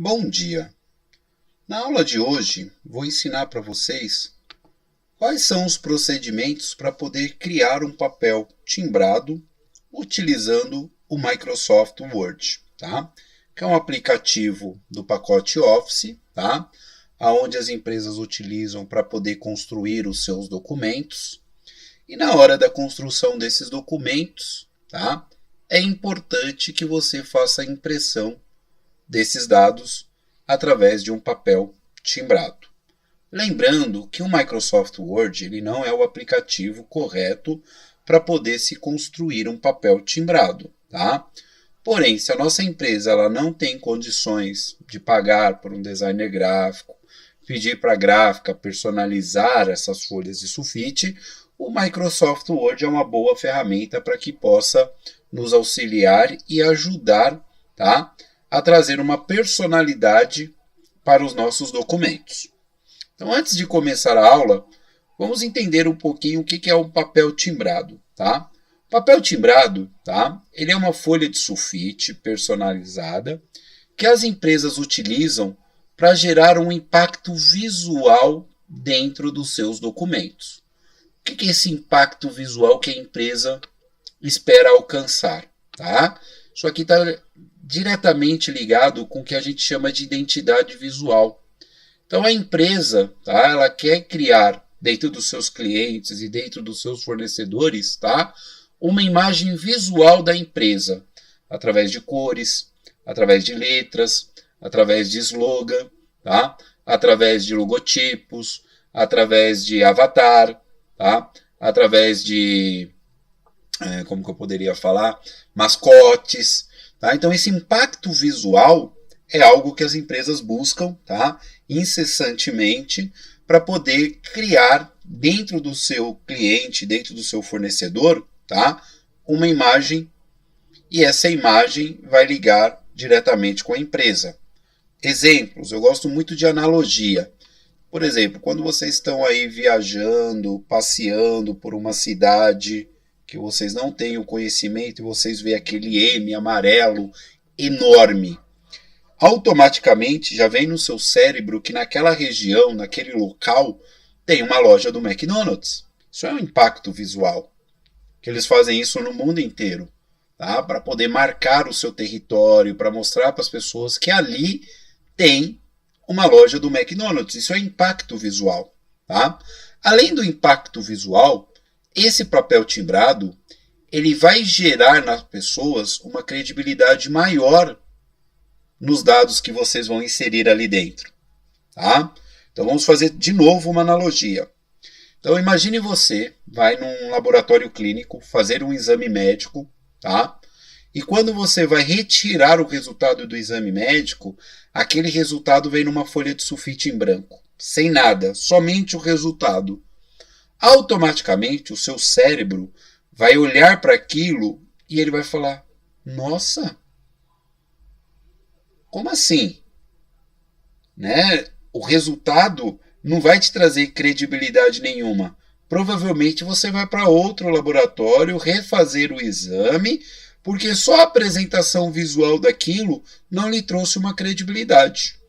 Bom dia! Na aula de hoje, vou ensinar para vocês quais são os procedimentos para poder criar um papel timbrado utilizando o Microsoft Word, tá? Que é um aplicativo do pacote Office, tá? Onde as empresas utilizam para poder construir os seus documentos. E na hora da construção desses documentos, tá? É importante que você faça a impressão desses dados através de um papel timbrado. Lembrando que o Microsoft Word ele não é o aplicativo correto para poder se construir um papel timbrado, tá? Porém, se a nossa empresa ela não tem condições de pagar por um designer gráfico, pedir para a gráfica personalizar essas folhas de sulfite, o Microsoft Word é uma boa ferramenta para que possa nos auxiliar e ajudar, tá? A trazer uma personalidade para os nossos documentos. Então, antes de começar a aula, vamos entender um pouquinho o que é um papel timbrado, tá? Papel timbrado, tá? Ele é uma folha de sulfite personalizada que as empresas utilizam para gerar um impacto visual dentro dos seus documentos. O que é esse impacto visual que a empresa espera alcançar, tá? Isso aqui está diretamente ligado com o que a gente chama de identidade visual. Então, a empresa, tá, ela quer criar, dentro dos seus clientes e dentro dos seus fornecedores, tá, uma imagem visual da empresa, através de cores, através de letras, através de slogan, tá, através de logotipos, através de avatar, tá, através de, como que eu poderia falar, mascotes. Tá? Então, esse impacto visual é algo que as empresas buscam, tá? Incessantemente para poder criar dentro do seu cliente, dentro do seu fornecedor, tá? Uma imagem e essa imagem vai ligar diretamente com a empresa. Exemplos, eu gosto muito de analogia. Por exemplo, quando vocês estão aí viajando, passeando por uma cidade que vocês não têm o conhecimento e vocês veem aquele M amarelo enorme, automaticamente já vem no seu cérebro que naquela região, naquele local, tem uma loja do McDonald's. Isso é um impacto visual, que eles fazem isso no mundo inteiro, tá? Para poder marcar o seu território, para mostrar para as pessoas que ali tem uma loja do McDonald's. Isso é impacto visual, tá? Além do impacto visual, esse papel timbrado, ele vai gerar nas pessoas uma credibilidade maior nos dados que vocês vão inserir ali dentro, tá? Então vamos fazer de novo uma analogia. Então imagine você vai num laboratório clínico fazer um exame médico, tá? E quando você vai retirar o resultado do exame médico, aquele resultado vem numa folha de sulfite em branco, sem nada, somente o resultado. Automaticamente o seu cérebro vai olhar para aquilo e ele vai falar: nossa, como assim? Né? O resultado não vai te trazer credibilidade nenhuma. Provavelmente você vai para outro laboratório refazer o exame, porque só a apresentação visual daquilo não lhe trouxe uma credibilidade.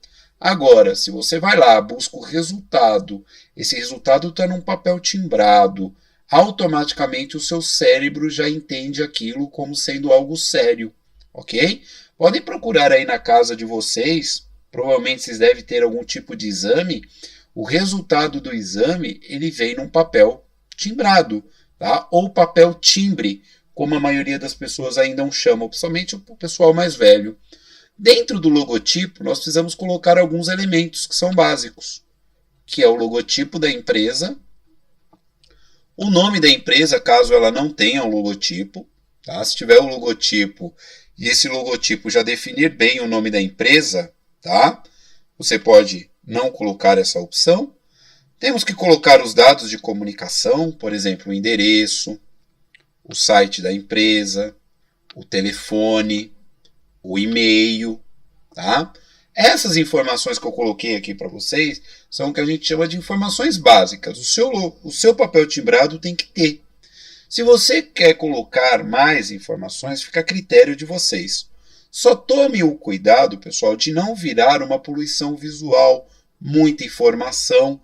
Agora, se você vai lá, busca o resultado, esse resultado está num papel timbrado, automaticamente o seu cérebro já entende aquilo como sendo algo sério, ok? Podem procurar aí na casa de vocês, provavelmente vocês devem ter algum tipo de exame, o resultado do exame ele vem num papel timbrado, tá? Ou papel timbre, como a maioria das pessoas ainda chamam, principalmente o pessoal mais velho. Dentro do logotipo, nós precisamos colocar alguns elementos que são básicos, que é o logotipo da empresa, o nome da empresa, caso ela não tenha um logotipo, tá? Se tiver um logotipo e esse logotipo já definir bem o nome da empresa, tá? Você pode não colocar essa opção. Temos que colocar os dados de comunicação, por exemplo, o endereço, o site da empresa, o telefone, o e-mail, tá? Essas informações que eu coloquei aqui para vocês são o que a gente chama de informações básicas. O seu papel timbrado tem que ter. Se você quer colocar mais informações, fica a critério de vocês. Só tome o cuidado, pessoal, de não virar uma poluição visual, muita informação,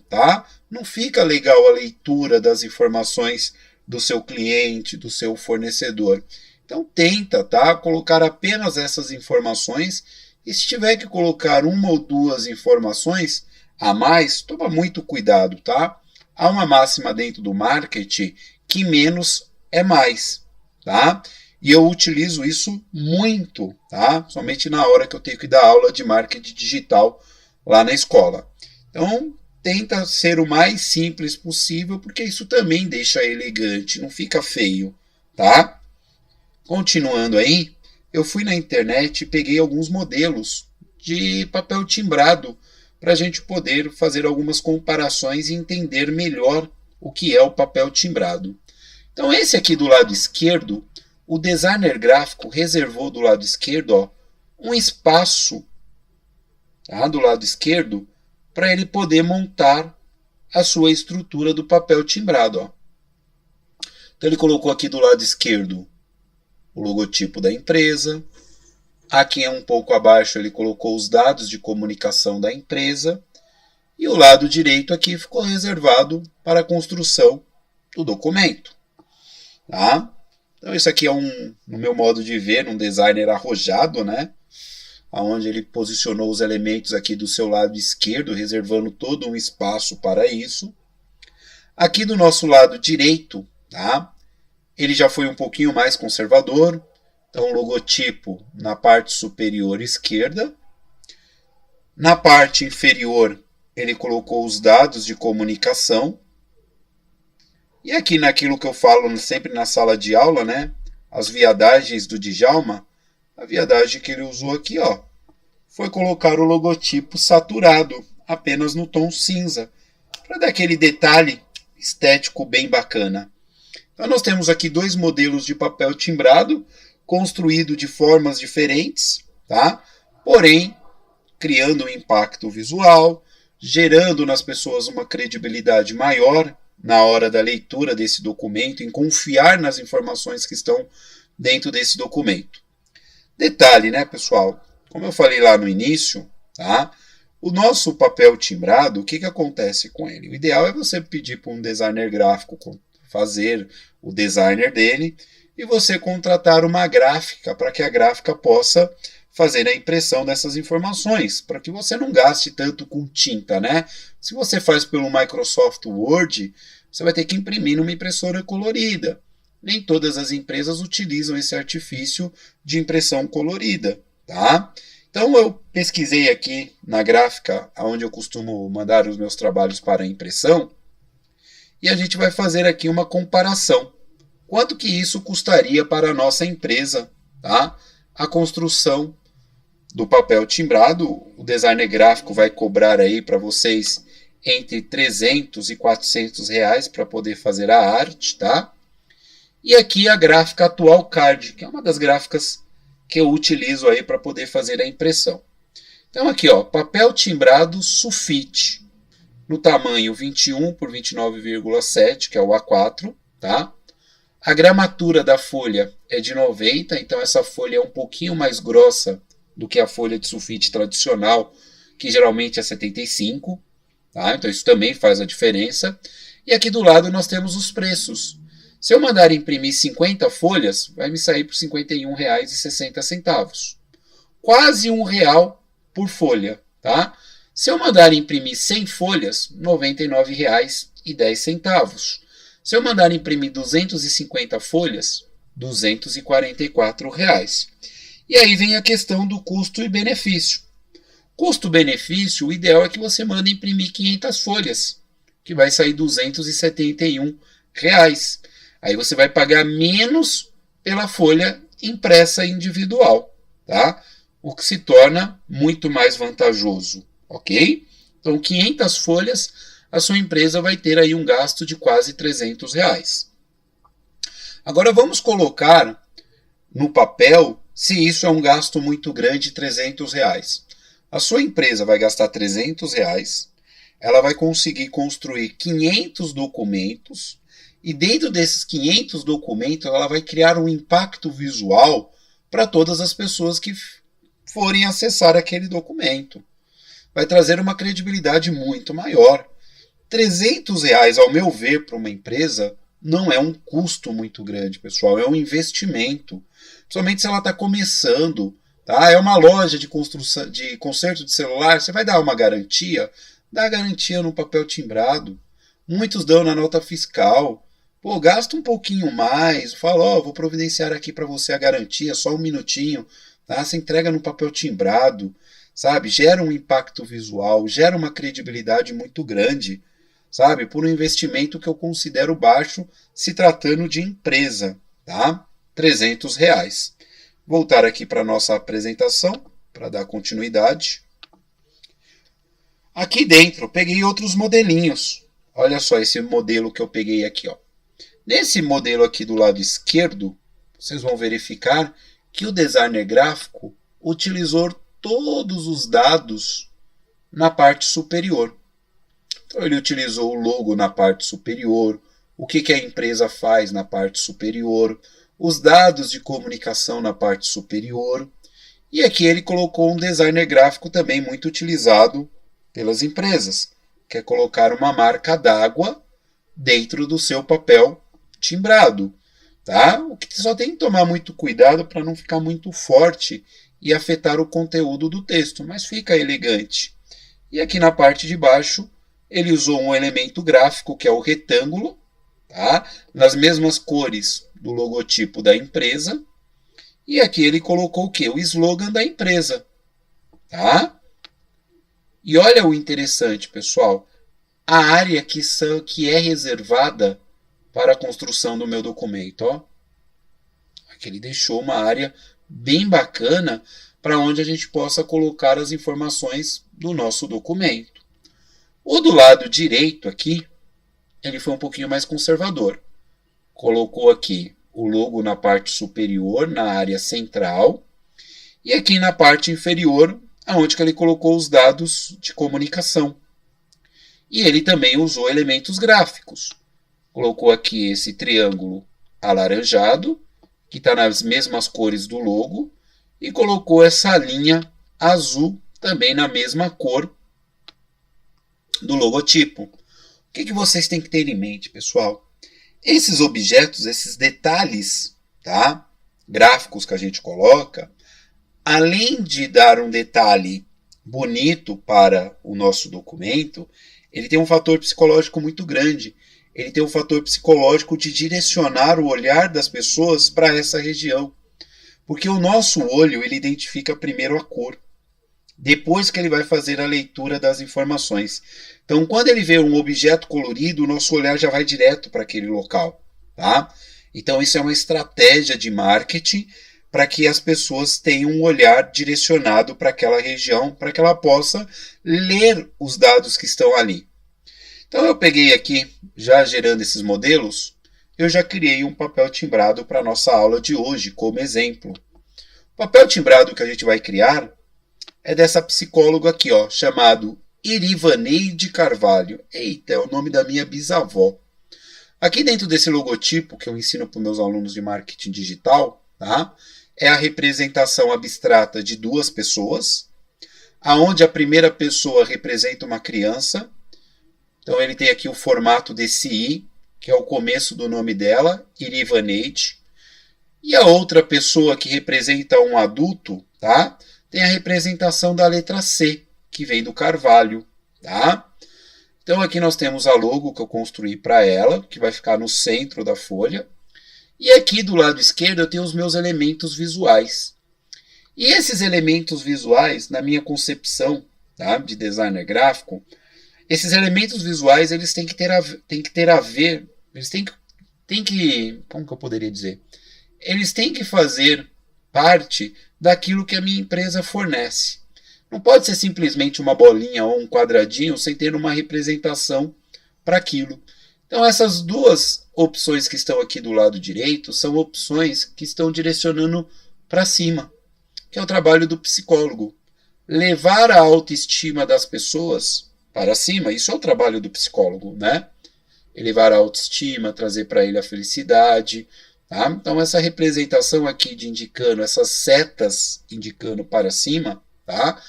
tá? Não fica legal a leitura das informações do seu cliente, do seu fornecedor. Então tenta, tá? Colocar apenas essas informações e se tiver que colocar uma ou duas informações a mais, toma muito cuidado, tá? Há uma máxima dentro do marketing que menos é mais, tá? E eu utilizo isso muito, tá? Somente na hora que eu tenho que dar aula de marketing digital lá na escola. Então, tenta ser o mais simples possível, porque isso também deixa elegante, não fica feio, tá? Continuando aí, eu fui na internet e peguei alguns modelos de papel timbrado para a gente poder fazer algumas comparações e entender melhor o que é o papel timbrado. Então, esse aqui do lado esquerdo, o designer gráfico reservou do lado esquerdo, ó, um espaço, tá, do lado esquerdo para ele poder montar a sua estrutura do papel timbrado. Ó. Então ele colocou aqui do lado esquerdo o logotipo da empresa. Aqui um pouco abaixo ele colocou os dados de comunicação da empresa. E o lado direito aqui ficou reservado para a construção do documento. Tá? Então isso aqui é no meu modo de ver, um designer arrojado, né? Onde ele posicionou os elementos aqui do seu lado esquerdo, reservando todo um espaço para isso. Aqui do nosso lado direito, tá? Ele já foi um pouquinho mais conservador. Então, o logotipo na parte superior esquerda. Na parte inferior, ele colocou os dados de comunicação. E aqui naquilo que eu falo sempre na sala de aula, né? As viadagens do Djalma. A viadagem que ele usou aqui, ó, foi colocar o logotipo saturado, apenas no tom cinza, para dar aquele detalhe estético bem bacana. Então nós temos aqui dois modelos de papel timbrado, construído de formas diferentes, tá? Porém, criando um impacto visual, gerando nas pessoas uma credibilidade maior na hora da leitura desse documento, em confiar nas informações que estão dentro desse documento. Detalhe, né, pessoal? Como eu falei lá no início, tá? O nosso papel timbrado, o que acontece com ele? O ideal é você pedir para um designer gráfico fazer o designer dele e você contratar uma gráfica para que a gráfica possa fazer a impressão dessas informações, para que você não gaste tanto com tinta, né? Se você faz pelo Microsoft Word, você vai ter que imprimir numa impressora colorida. Nem todas as empresas utilizam esse artifício de impressão colorida, tá? Então eu pesquisei aqui na gráfica, onde eu costumo mandar os meus trabalhos para impressão, e a gente vai fazer aqui uma comparação. Quanto que isso custaria para a nossa empresa, tá? A construção do papel timbrado, o designer gráfico vai cobrar aí para vocês entre 300 e 400 reais para poder fazer a arte, tá? E aqui a gráfica Atual Card, que é uma das gráficas que eu utilizo aí para poder fazer a impressão. Então aqui, ó, papel timbrado sulfite, no tamanho 21 por 29,7, que é o A4, tá? A gramatura da folha é de 90, então essa folha é um pouquinho mais grossa do que a folha de sulfite tradicional, que geralmente é 75, tá? Então isso também faz a diferença. E aqui do lado nós temos os preços. Se eu mandar imprimir 50 folhas, vai me sair por R$ 51,60. Quase R$ 1 por folha, tá? Se eu mandar imprimir 100 folhas, R$ 99,10. Se eu mandar imprimir 250 folhas, R$ 244. E aí vem a questão do custo e benefício. Custo-benefício, o ideal é que você mande imprimir 500 folhas, que vai sair R$ 271. Aí você vai pagar menos pela folha impressa individual, tá? O que se torna muito mais vantajoso, ok? Então, 500 folhas, a sua empresa vai ter aí um gasto de quase R$ 300. Agora, vamos colocar no papel se isso é um gasto muito grande, R$ 300. A sua empresa vai gastar R$ 300, ela vai conseguir construir 500 documentos, e dentro desses 500 documentos, ela vai criar um impacto visual para todas as pessoas que forem acessar aquele documento. Vai trazer uma credibilidade muito maior. R$ 300, ao meu ver, para uma empresa, não é um custo muito grande, pessoal. É um investimento. Principalmente se ela está começando. Tá? É uma loja de construção, de conserto de celular. Você vai dar uma garantia? Dá garantia no papel timbrado. Muitos dão na nota fiscal. Pô, gasta um pouquinho mais. Fala, ó, vou providenciar aqui para você a garantia, só um minutinho. Tá? Você entrega no papel timbrado. Sabe? Gera um impacto visual, gera uma credibilidade muito grande. Sabe? Por um investimento que eu considero baixo se tratando de empresa. Tá? R$ 300. Voltar aqui para a nossa apresentação, para dar continuidade. Aqui dentro, eu peguei outros modelinhos. Olha só esse modelo que eu peguei aqui. Ó. Nesse modelo aqui do lado esquerdo, vocês vão verificar que o designer gráfico utilizou todos os dados na parte superior. Então, ele utilizou o logo na parte superior, o que a empresa faz na parte superior, os dados de comunicação na parte superior. E aqui ele colocou um designer gráfico também muito utilizado pelas empresas, que é colocar uma marca d'água dentro do seu papel timbrado. Tá? O que só tem que tomar muito cuidado para não ficar muito forte e afetar o conteúdo do texto, mas fica elegante. E aqui na parte de baixo, ele usou um elemento gráfico, que é o retângulo, tá? Nas mesmas cores do logotipo da empresa. E aqui ele colocou o quê? O slogan da empresa. Tá? E olha o interessante, pessoal. A área que é reservada para a construção do meu documento. Ó. Aqui ele deixou uma área bem bacana para onde a gente possa colocar as informações do nosso documento. O do lado direito aqui, ele foi um pouquinho mais conservador. Colocou aqui o logo na parte superior, na área central, e aqui na parte inferior, onde ele colocou os dados de comunicação. E ele também usou elementos gráficos. Colocou aqui esse triângulo alaranjado, que está nas mesmas cores do logo, e colocou essa linha azul também na mesma cor do logotipo. O que vocês têm que ter em mente, pessoal? Esses objetos, esses detalhes, tá? Gráficos que a gente coloca, além de dar um detalhe bonito para o nosso documento, ele tem um fator psicológico muito grande. Ele tem um fator psicológico de direcionar o olhar das pessoas para essa região. Porque o nosso olho, ele identifica primeiro a cor. Depois que ele vai fazer a leitura das informações. Então, quando ele vê um objeto colorido, o nosso olhar já vai direto para aquele local. Tá? Então, isso é uma estratégia de marketing para que as pessoas tenham um olhar direcionado para aquela região, para que ela possa ler os dados que estão ali. Então, eu peguei aqui, já gerando esses modelos, eu já criei um papel timbrado para a nossa aula de hoje, como exemplo. O papel timbrado que a gente vai criar é dessa psicóloga aqui, ó, chamado Irivaneide Carvalho. Eita, é o nome da minha bisavó. Aqui dentro desse logotipo que eu ensino para os meus alunos de marketing digital, tá? É a representação abstrata de duas pessoas, aonde a primeira pessoa representa uma criança. Então ele tem aqui o formato desse I, que é o começo do nome dela, Irivaneide. E a outra pessoa que representa um adulto, tá? Tem a representação da letra C, que vem do Carvalho, tá? Então aqui nós temos a logo que eu construí para ela, que vai ficar no centro da folha. E aqui do lado esquerdo eu tenho os meus elementos visuais. E esses elementos visuais, na minha concepção, tá, de designer gráfico, esses elementos visuais eles têm que ter a ver, eles têm que, como que eu poderia dizer? Eles têm que fazer parte daquilo que a minha empresa fornece. Não pode ser simplesmente uma bolinha ou um quadradinho sem ter uma representação para aquilo. Então essas duas opções que estão aqui do lado direito são opções que estão direcionando para cima, que é o trabalho do psicólogo. Levar a autoestima das pessoas para cima, isso é o trabalho do psicólogo, né? Elevar a autoestima, trazer para ele a felicidade, Tá? Então, essa representação aqui de indicando, essas setas indicando para cima, tá?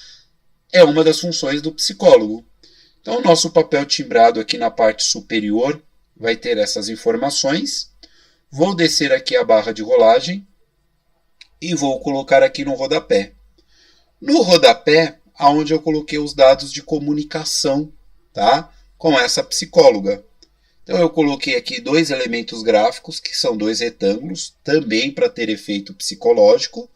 É uma das funções do psicólogo. Então, o nosso papel timbrado aqui na parte superior vai ter essas informações. Vou descer aqui a barra de rolagem e vou colocar aqui no rodapé. No rodapé, aonde eu coloquei os dados de comunicação, tá? Com essa psicóloga. Então, eu coloquei aqui 2 elementos gráficos, que são 2 retângulos, também para ter efeito psicológico.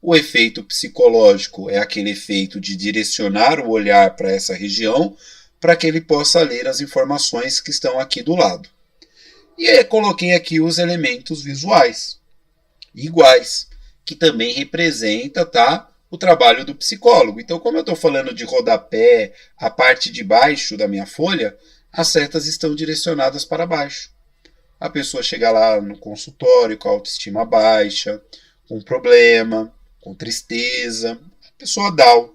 O efeito psicológico é aquele efeito de direcionar o olhar para essa região, para que ele possa ler as informações que estão aqui do lado. E aí, coloquei aqui os elementos visuais, iguais, que também representa, tá, o trabalho do psicólogo. Então, como eu estou falando de rodapé, a parte de baixo da minha folha, as setas estão direcionadas para baixo. A pessoa chega lá no consultório com a autoestima baixa, com problema, com tristeza, a pessoa down,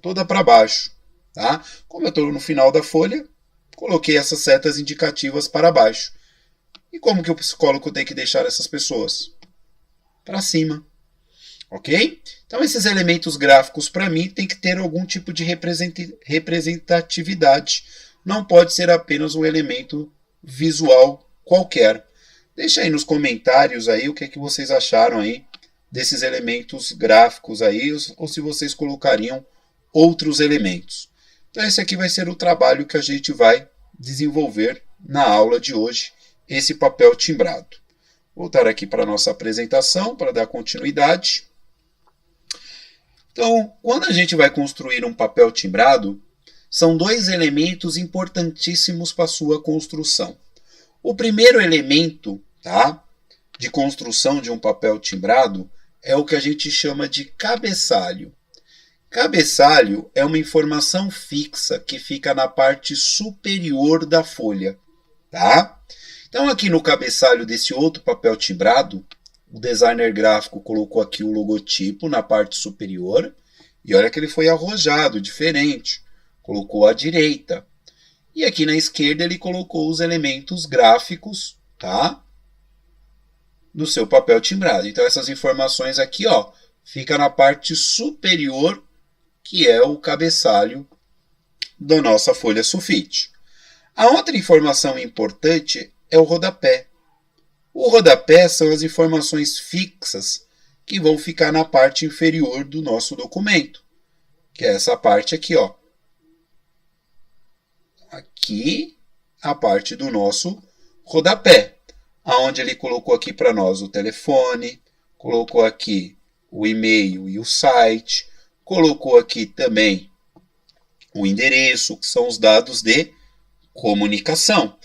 toda para baixo. Tá? Como eu estou no final da folha, coloquei essas setas indicativas para baixo. E como que o psicólogo tem que deixar essas pessoas? Para cima. Ok? Então, esses elementos gráficos, para mim, tem que ter algum tipo de representatividade. Não pode ser apenas um elemento visual qualquer. Deixa aí nos comentários aí o que é que vocês acharam aí desses elementos gráficos aí, ou se vocês colocariam outros elementos. Então, esse aqui vai ser o trabalho que a gente vai desenvolver na aula de hoje, esse papel timbrado. Voltar aqui para a nossa apresentação, para dar continuidade. Então, quando a gente vai construir um papel timbrado, são 2 elementos importantíssimos para a sua construção. O primeiro elemento, tá, de construção de um papel timbrado é o que a gente chama de cabeçalho. Cabeçalho é uma informação fixa que fica na parte superior da folha. Tá? Então, aqui no cabeçalho desse outro papel timbrado, o designer gráfico colocou aqui o logotipo na parte superior. E olha que ele foi arrojado, diferente. Colocou à direita. E aqui na esquerda ele colocou os elementos gráficos, tá? Do seu papel timbrado. Então, essas informações aqui, ó, fica na parte superior, que é o cabeçalho da nossa folha sulfite. A outra informação importante é o rodapé. O rodapé são as informações fixas que vão ficar na parte inferior do nosso documento, que é essa parte aqui, ó. Aqui, a parte do nosso rodapé, aonde ele colocou aqui para nós o telefone, colocou aqui o e-mail e o site, colocou aqui também o endereço, que são os dados de comunicação.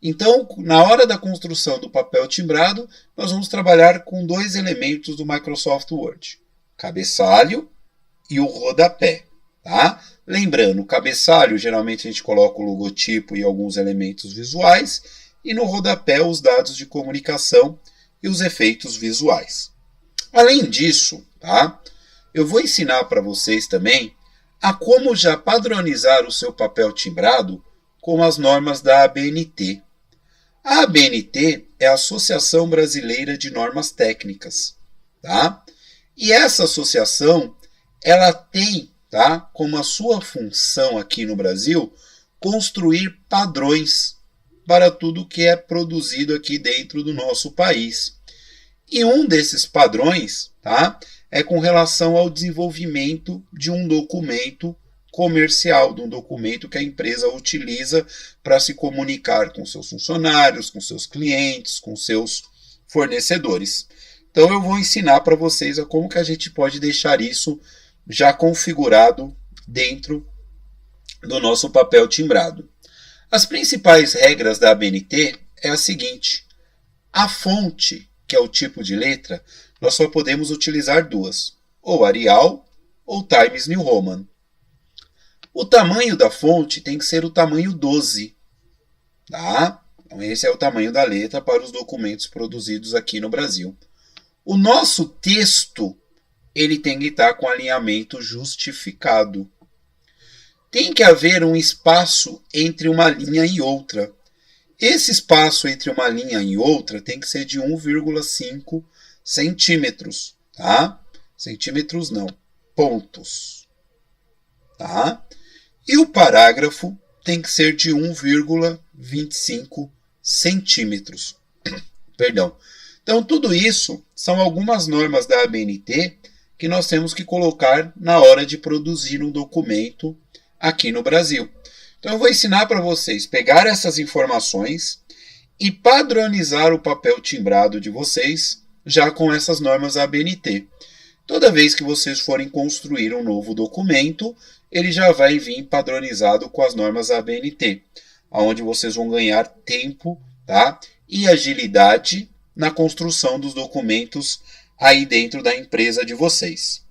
Então, na hora da construção do papel timbrado, nós vamos trabalhar com 2 elementos do Microsoft Word: cabeçalho e o rodapé. Tá? Lembrando, o cabeçalho, geralmente a gente coloca o logotipo e alguns elementos visuais, e no rodapé os dados de comunicação e os efeitos visuais. Além disso, tá? Eu vou ensinar para vocês também a como já padronizar o seu papel timbrado com as normas da ABNT. A ABNT é a Associação Brasileira de Normas Técnicas, tá? E essa associação, ela tem, tá, como a sua função aqui no Brasil, construir padrões para tudo que é produzido aqui dentro do nosso país. E um desses padrões, tá, é com relação ao desenvolvimento de um documento comercial, de um documento que a empresa utiliza para se comunicar com seus funcionários, com seus clientes, com seus fornecedores. Então eu vou ensinar para vocês a como que a gente pode deixar isso já configurado dentro do nosso papel timbrado. As principais regras da ABNT é a seguinte: a fonte, que é o tipo de letra, nós só podemos utilizar 2, ou Arial ou Times New Roman. O tamanho da fonte tem que ser o tamanho 12. Tá? Então, esse é o tamanho da letra para os documentos produzidos aqui no Brasil. O nosso texto, ele tem que estar com alinhamento justificado. Tem que haver um espaço entre uma linha e outra. Esse espaço entre uma linha e outra tem que ser de 1,5 centímetros, tá? Centímetros não, pontos, tá? E o parágrafo tem que ser de 1,25 centímetros. Perdão. Então, tudo isso são algumas normas da ABNT que nós temos que colocar na hora de produzir um documento aqui no Brasil. Então, eu vou ensinar para vocês pegar essas informações e padronizar o papel timbrado de vocês já com essas normas ABNT. Toda vez que vocês forem construir um novo documento, ele já vai vir padronizado com as normas ABNT, onde vocês vão ganhar tempo, tá? E agilidade na construção dos documentos aí dentro da empresa de vocês,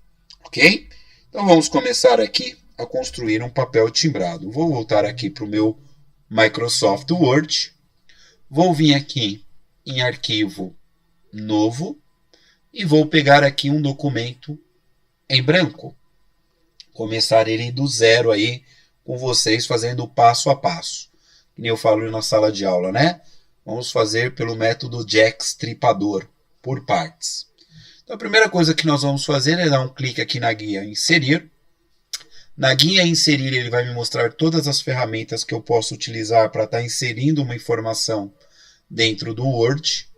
ok? Então vamos começar aqui a construir um papel timbrado. Vou voltar aqui para o meu Microsoft Word, vou vir aqui em arquivo novo e vou pegar aqui um documento em branco. Começar ele do zero aí com vocês fazendo o passo a passo. Que nem eu falo na sala de aula, né? Vamos fazer pelo método Jack Stripador, por partes. Então a primeira coisa que nós vamos fazer é dar um clique aqui na guia Inserir. Na guia Inserir ele vai me mostrar todas as ferramentas que eu posso utilizar para estar inserindo uma informação dentro do Word.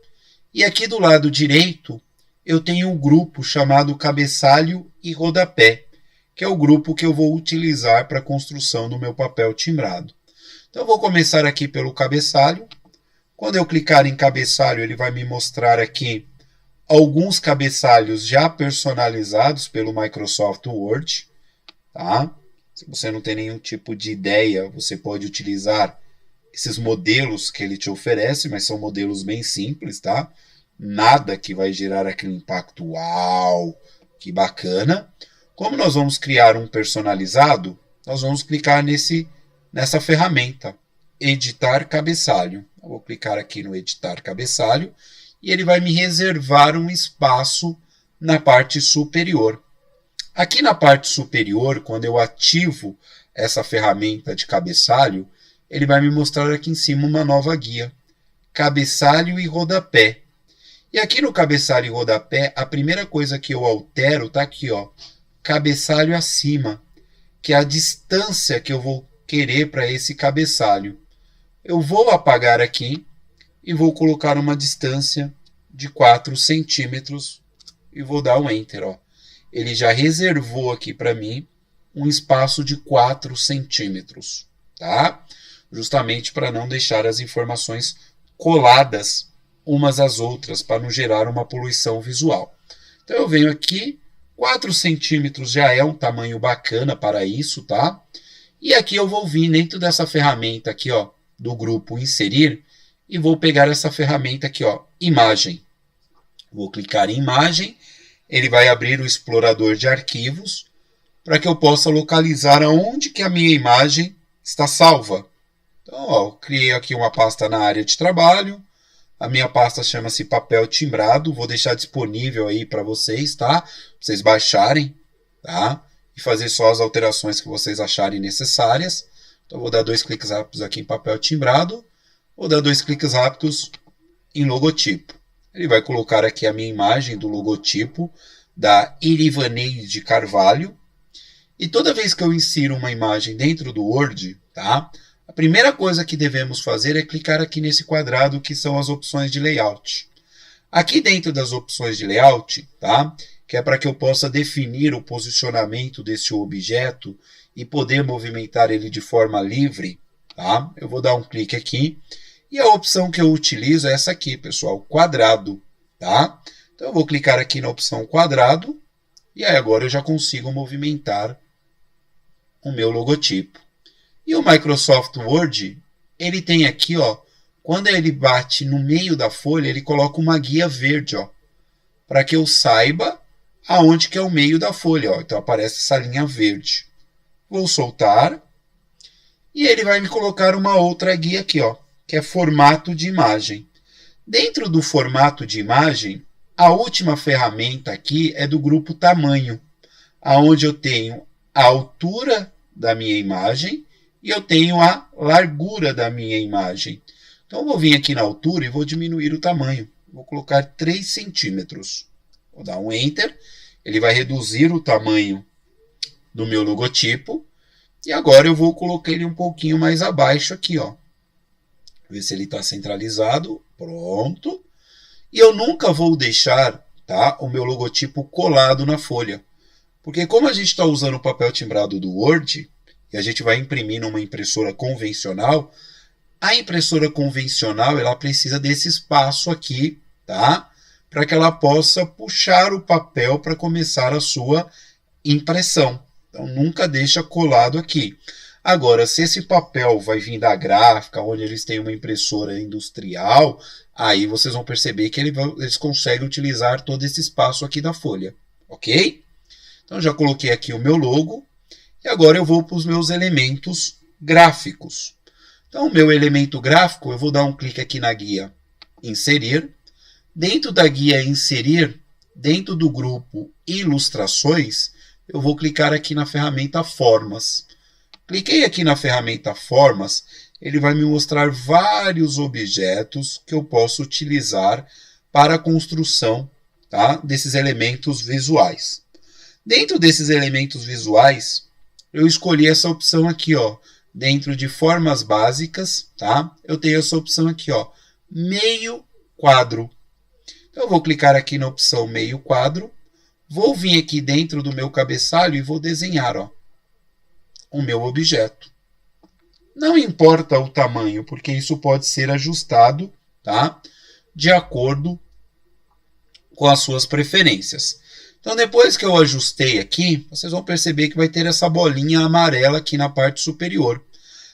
E aqui do lado direito eu tenho um grupo chamado Cabeçalho e Rodapé, que é o grupo que eu vou utilizar para a construção do meu papel timbrado. Então eu vou começar aqui pelo cabeçalho. Quando eu clicar em cabeçalho, ele vai me mostrar aqui alguns cabeçalhos já personalizados pelo Microsoft Word. Tá? Se você não tem nenhum tipo de ideia, você pode utilizar esses modelos que ele te oferece, mas são modelos bem simples, tá? Nada que vai gerar aquele impacto, uau, que bacana. Como nós vamos criar um personalizado, nós vamos clicar nessa ferramenta, editar cabeçalho. Eu vou clicar aqui no editar cabeçalho e ele vai me reservar um espaço na parte superior. Aqui na parte superior, quando eu ativo essa ferramenta de cabeçalho, ele vai me mostrar aqui em cima uma nova guia, cabeçalho e rodapé. E aqui no cabeçalho e rodapé, a primeira coisa que eu altero está aqui, ó, cabeçalho acima, que é a distância que eu vou querer para esse cabeçalho. Eu vou apagar aqui e vou colocar uma distância de 4 centímetros e vou dar um Enter. Ó. Ele já reservou aqui para mim um espaço de 4 centímetros, tá? Justamente para não deixar as informações coladas umas às outras, para não gerar uma poluição visual. Então eu venho aqui, 4 centímetros já é um tamanho bacana para isso, tá? E aqui eu vou vir dentro dessa ferramenta aqui, ó, do grupo Inserir, e vou pegar essa ferramenta aqui, ó, Imagem. Vou clicar em Imagem, ele vai abrir o explorador de arquivos, para que eu possa localizar aonde que a minha imagem está salva. Então, ó, eu criei aqui uma pasta na área de trabalho, a minha pasta chama-se Papel Timbrado, vou deixar disponível aí para vocês, tá? Pra vocês baixarem, tá? E fazer só as alterações que vocês acharem necessárias. Então, vou dar 2 cliques rápidos aqui em Papel Timbrado, vou dar 2 cliques rápidos em Logotipo. Ele vai colocar aqui a minha imagem do logotipo da Irivaneide Carvalho. E toda vez que eu insiro uma imagem dentro do Word, tá? A primeira coisa que devemos fazer é clicar aqui nesse quadrado que são as opções de layout. Aqui dentro das opções de layout, tá? Que é para que eu possa definir o posicionamento desse objeto e poder movimentar ele de forma livre, tá? Eu vou dar um clique aqui. E a opção que eu utilizo é essa aqui, pessoal, quadrado, tá? Então eu vou clicar aqui na opção quadrado e aí agora eu já consigo movimentar o meu logotipo. E o Microsoft Word, ele tem aqui, ó, quando ele bate no meio da folha, ele coloca uma guia verde, ó, para que eu saiba aonde que é o meio da folha, ó. Então aparece essa linha verde. Vou soltar e ele vai me colocar uma outra guia aqui, ó, que é formato de imagem. Dentro do formato de imagem, a última ferramenta aqui é do grupo tamanho, aonde eu tenho a altura da minha imagem e eu tenho a largura da minha imagem. Então eu vou vir aqui na altura e vou diminuir o tamanho. Vou colocar 3 centímetros. Vou dar um Enter. Ele vai reduzir o tamanho do meu logotipo. E agora eu vou colocar ele um pouquinho mais abaixo aqui, ó. Ver se ele está centralizado. Pronto. E eu nunca vou deixar, tá, o meu logotipo colado na folha. Porque como a gente está usando o papel timbrado do Word, e a gente vai imprimir numa impressora convencional, a impressora convencional ela precisa desse espaço aqui, tá? Para que ela possa puxar o papel para começar a sua impressão. Então, nunca deixa colado aqui. Agora, se esse papel vai vir da gráfica, onde eles têm uma impressora industrial, aí vocês vão perceber que eles conseguem utilizar todo esse espaço aqui da folha. Ok? Então, já coloquei aqui o meu logo. E agora eu vou para os meus elementos gráficos. Então, o meu elemento gráfico, eu vou dar um clique aqui na guia Inserir. Dentro da guia Inserir, dentro do grupo Ilustrações, eu vou clicar aqui na ferramenta Formas. Cliquei aqui na ferramenta Formas, ele vai me mostrar vários objetos que eu posso utilizar para a construção, tá, desses elementos visuais. Dentro desses elementos visuais, eu escolhi essa opção aqui, ó, dentro de formas básicas, tá? Eu tenho essa opção aqui, ó, meio quadro. Então, eu vou clicar aqui na opção meio quadro, vou vir aqui dentro do meu cabeçalho e vou desenhar, ó, o meu objeto. Não importa o tamanho, porque isso pode ser ajustado, tá? De acordo com as suas preferências. Então, depois que eu ajustei aqui, vocês vão perceber que vai ter essa bolinha amarela aqui na parte superior.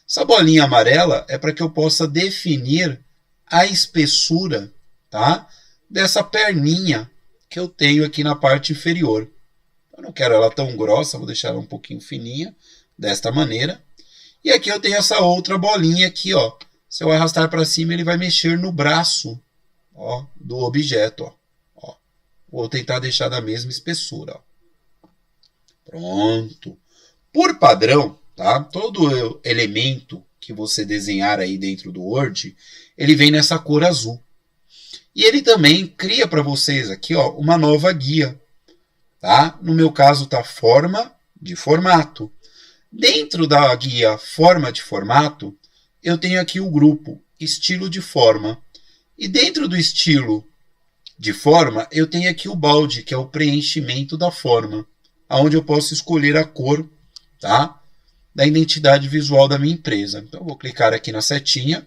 Essa bolinha amarela é para que eu possa definir a espessura, tá, dessa perninha que eu tenho aqui na parte inferior. Eu não quero ela tão grossa, vou deixar ela um pouquinho fininha, desta maneira. E aqui eu tenho essa outra bolinha aqui, ó. Se eu arrastar para cima, ele vai mexer no braço, ó, do objeto, ó. Vou tentar deixar da mesma espessura. Ó. Pronto. Por padrão, tá? Todo elemento que você desenhar aí dentro do Word, ele vem nessa cor azul. E ele também cria para vocês aqui, ó, uma nova guia. Tá? No meu caso, tá forma de formato. Dentro da guia forma de formato, eu tenho aqui o grupo estilo de forma. E dentro do estilo de forma, eu tenho aqui o balde, que é o preenchimento da forma, onde eu posso escolher a cor, tá, da identidade visual da minha empresa. Então, eu vou clicar aqui na setinha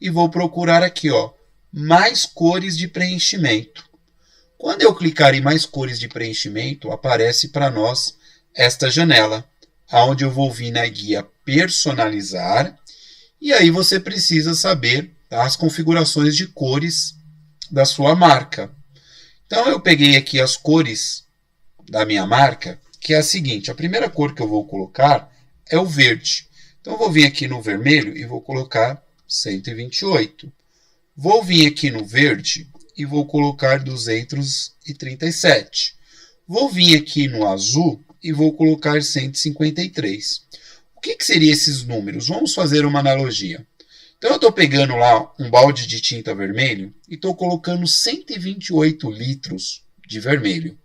e vou procurar aqui, ó, mais cores de preenchimento. Quando eu clicar em mais cores de preenchimento, aparece para nós esta janela, onde eu vou vir na guia personalizar, e aí você precisa saber, tá, as configurações de cores da sua marca. Então, eu peguei aqui as cores da minha marca, que é a seguinte. A primeira cor que eu vou colocar é o verde. Então, eu vou vir aqui no vermelho e vou colocar 128. Vou vir aqui no verde e vou colocar 237. Vou vir aqui no azul e vou colocar 153. O que seriam esses números? Vamos fazer uma analogia. Então, eu estou pegando lá um balde de tinta vermelho e estou colocando 128 litros de vermelho.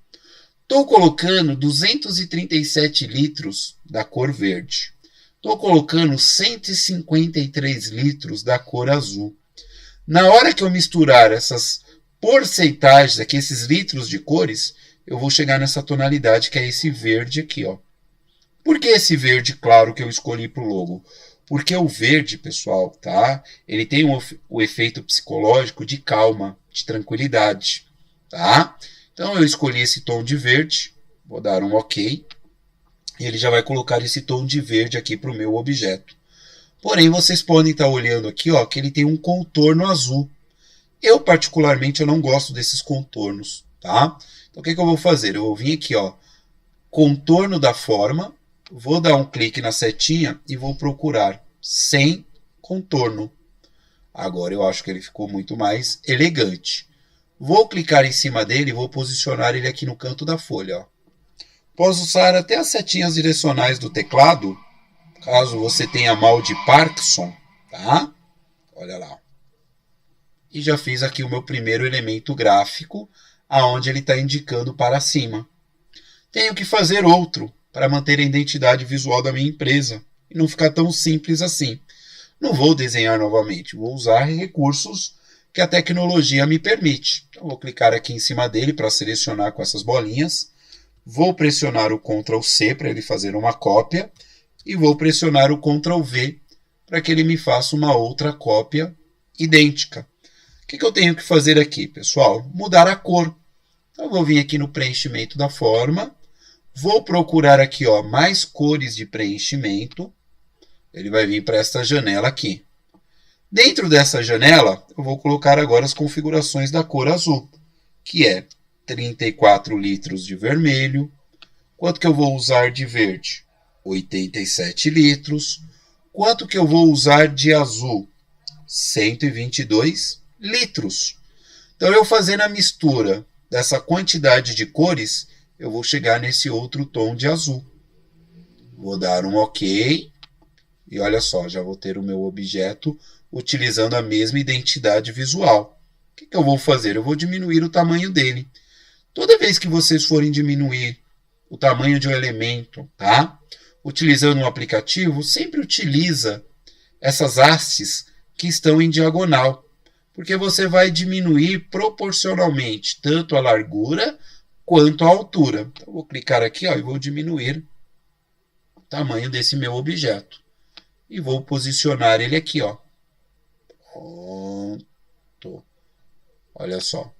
Estou colocando 237 litros da cor verde. Estou colocando 153 litros da cor azul. Na hora que eu misturar essas porcentagens aqui, esses litros de cores, eu vou chegar nessa tonalidade que é esse verde aqui, ó. Por que esse verde claro que eu escolhi para o logo? Porque o verde, pessoal, tá? Ele tem o efeito psicológico de calma, de tranquilidade, tá? Então, eu escolhi esse tom de verde, vou dar um OK, e ele já vai colocar esse tom de verde aqui para o meu objeto. Porém, vocês podem estar olhando aqui, ó, que ele tem um contorno azul. Eu, particularmente, eu não gosto desses contornos, tá? Então, o que eu vou fazer? Eu vou vir aqui, ó, contorno da forma, vou dar um clique na setinha e vou procurar sem contorno. Agora eu acho que ele ficou muito mais elegante. Vou clicar em cima dele e vou posicionar ele aqui no canto da folha. Ó. Posso usar até as setinhas direcionais do teclado, caso você tenha mal de Parkinson, tá? Olha lá. e já fiz aqui o meu primeiro elemento gráfico, aonde ele está indicando para cima. Tenho que fazer outro para manter a identidade visual da minha empresa e não ficar tão simples assim. Não vou desenhar novamente, vou usar recursos que a tecnologia me permite. Então, vou clicar aqui em cima dele para selecionar com essas bolinhas. Vou pressionar o Ctrl C para ele fazer uma cópia e vou pressionar o Ctrl V para que ele me faça uma outra cópia idêntica. O que eu tenho que fazer aqui, pessoal? Mudar a cor. Então, eu vou vir aqui no preenchimento da forma, vou procurar aqui mais cores de preenchimento. Ele vai vir para esta janela aqui. Dentro dessa janela, eu vou colocar agora as configurações da cor azul, que é 34 litros de vermelho. Quanto que eu vou usar de verde? 87 litros. Quanto que eu vou usar de azul? 122 litros. Então, eu fazendo a mistura dessa quantidade de cores, eu vou chegar nesse outro tom de azul. Vou dar um OK. E olha só, já vou ter o meu objeto utilizando a mesma identidade visual. O que eu vou fazer? Eu vou diminuir o tamanho dele. Toda vez que vocês forem diminuir o tamanho de um elemento, tá? Utilizando um aplicativo, sempre utiliza essas hastes que estão em diagonal, porque você vai diminuir proporcionalmente tanto a largura quanto a altura. Então, eu vou clicar aqui e vou diminuir o tamanho desse meu objeto. E vou posicionar ele aqui, Pronto. Olha só.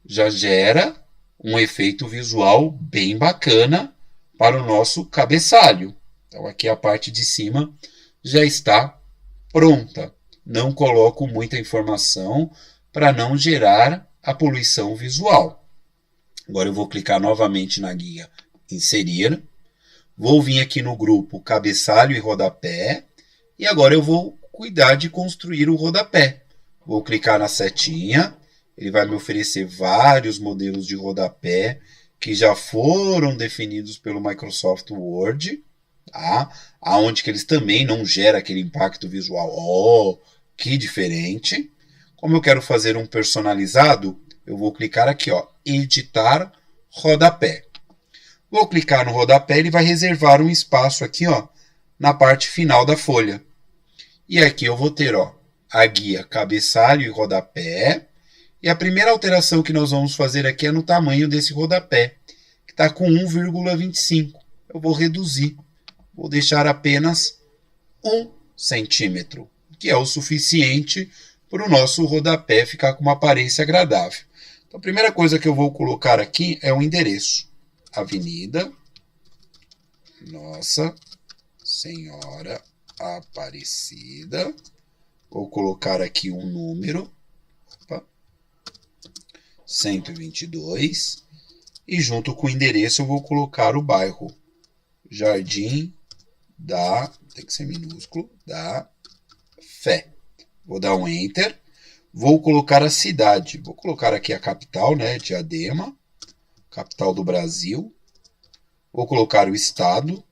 Já gera um efeito visual bem bacana para o nosso cabeçalho. Então, aqui a parte de cima já está pronta. Não coloco muita informação para não gerar a poluição visual. Agora eu vou clicar novamente na guia Inserir. Vou vir aqui no grupo Cabeçalho e Rodapé. E agora eu vou cuidar de construir o rodapé. Vou clicar na setinha. Ele vai me oferecer vários modelos de rodapé que já foram definidos pelo Microsoft Word. Tá? Onde que eles também não geram aquele impacto visual. Que diferente. Como eu quero fazer um personalizado, eu vou clicar aqui, Editar Rodapé. Vou clicar no rodapé, ele vai reservar um espaço aqui, na parte final da folha. E aqui eu vou ter, a guia cabeçalho e rodapé. E a primeira alteração que nós vamos fazer aqui é no tamanho desse rodapé, que está com 1,25. Eu vou reduzir. Vou deixar apenas 1 centímetro, que é o suficiente para o nosso rodapé ficar com uma aparência agradável. Então, a primeira coisa que eu vou colocar aqui é o endereço. Avenida Nossa Senhora Aparecida. Vou colocar aqui um número. 122. E junto com o endereço eu vou colocar o bairro. Jardim da... Tem que ser minúsculo. Da Fé. Vou dar um Enter. Vou colocar a cidade. Vou colocar aqui a capital, Diadema. Capital do Brasil. Vou colocar o estado.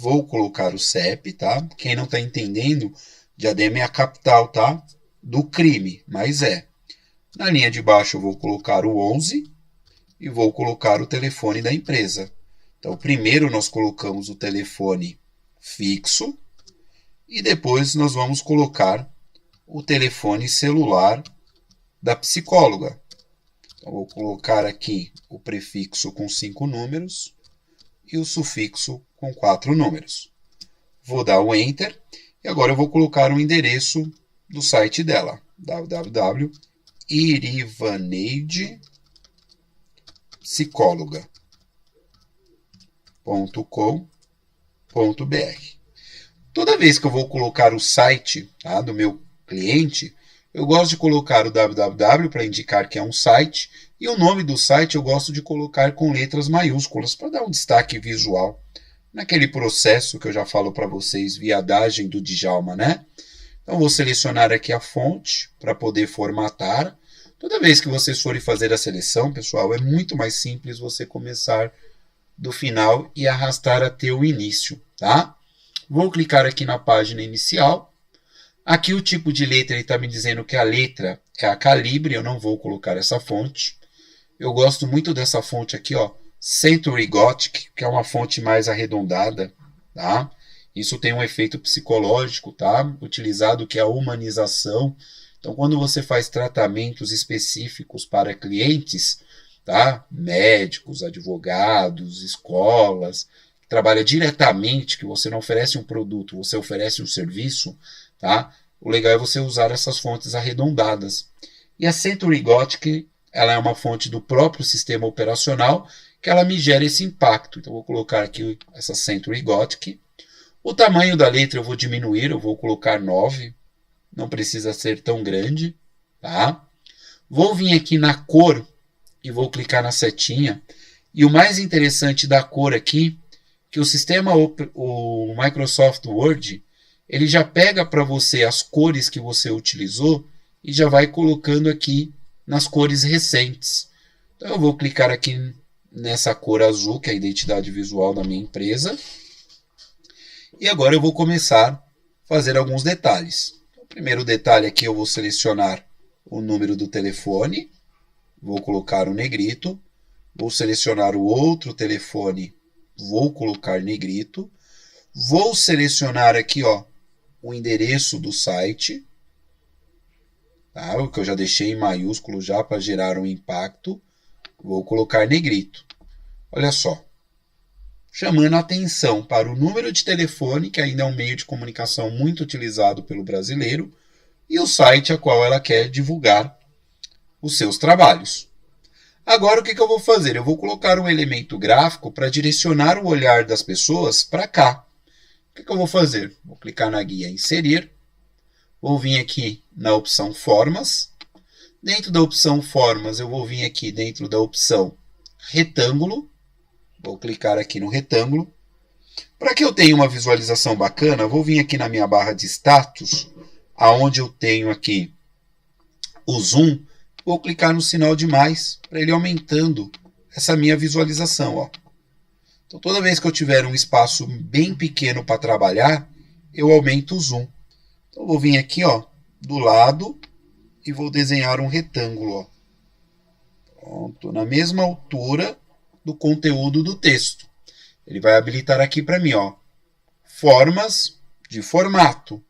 Vou colocar o CEP, tá? Quem não está entendendo, Diadema é a capital, tá? Do crime, mas é. Na linha de baixo eu vou colocar o 11 e vou colocar o telefone da empresa. Então, primeiro nós colocamos o telefone fixo e depois nós vamos colocar o telefone celular da psicóloga. Então, vou colocar aqui o prefixo com 5 números e o sufixo com 4 números. Vou dar o Enter e agora eu vou colocar o endereço do site dela, www.irivaneidepsicóloga.com.br. Toda vez que eu vou colocar o site, do meu cliente, eu gosto de colocar o www para indicar que é um site e o nome do site eu gosto de colocar com letras maiúsculas para dar um destaque visual naquele processo que eu já falo para vocês, viadagem do Djalma, Então, vou selecionar aqui a fonte para poder formatar. Toda vez que vocês forem fazer a seleção, pessoal, é muito mais simples você começar do final e arrastar até o início, tá? Vou clicar aqui na página inicial. Aqui o tipo de letra ele está me dizendo que a letra é a calibre, eu não vou colocar essa fonte. Eu gosto muito dessa fonte aqui, ó, Century Gothic, que é uma fonte mais arredondada, tá? Isso tem um efeito psicológico, tá? Utilizado que é a humanização. Então, quando você faz tratamentos específicos para clientes, tá? Médicos, advogados, escolas, que trabalha diretamente, que você não oferece um produto, você oferece um serviço, tá? O legal é você usar essas fontes arredondadas. E a Century Gothic, ela é uma fonte do próprio sistema operacional que ela me gera esse impacto. Então, eu vou colocar aqui essa Century Gothic. O tamanho da letra eu vou diminuir, eu vou colocar 9. Não precisa ser tão grande, tá? Vou vir aqui na cor e vou clicar na setinha. E o mais interessante da cor aqui, que o sistema, o Microsoft Word, ele já pega para você as cores que você utilizou e já vai colocando aqui nas cores recentes. Então eu vou clicar aqui nessa cor azul, que é a identidade visual da minha empresa. E agora eu vou começar a fazer alguns detalhes. O primeiro detalhe aqui eu vou selecionar o número do telefone. Vou colocar o negrito. Vou selecionar o outro telefone. Vou colocar negrito. Vou selecionar aqui, ó, o endereço do site. Tá? O que eu já deixei em maiúsculo já para gerar um impacto. Vou colocar negrito. Olha só. Chamando a atenção para o número de telefone, que ainda é um meio de comunicação muito utilizado pelo brasileiro, e o site a qual ela quer divulgar os seus trabalhos. Agora o que eu vou fazer? Eu vou colocar um elemento gráfico para direcionar o olhar das pessoas para cá. O que eu vou fazer? Vou clicar na guia Inserir, vou vir aqui na opção Formas. Dentro da opção Formas, eu vou vir aqui dentro da opção Retângulo. Vou clicar aqui no retângulo. Para que eu tenha uma visualização bacana, vou vir aqui na minha barra de status, aonde eu tenho aqui o zoom, vou clicar no sinal de mais, para ele aumentando essa minha visualização. Ó. Então, toda vez que eu tiver um espaço bem pequeno para trabalhar, eu aumento o zoom. Então, eu vou vir aqui, ó, do lado e vou desenhar um retângulo. Ó. Pronto, na mesma altura do conteúdo do texto. Ele vai habilitar aqui para mim, ó, formas de formato.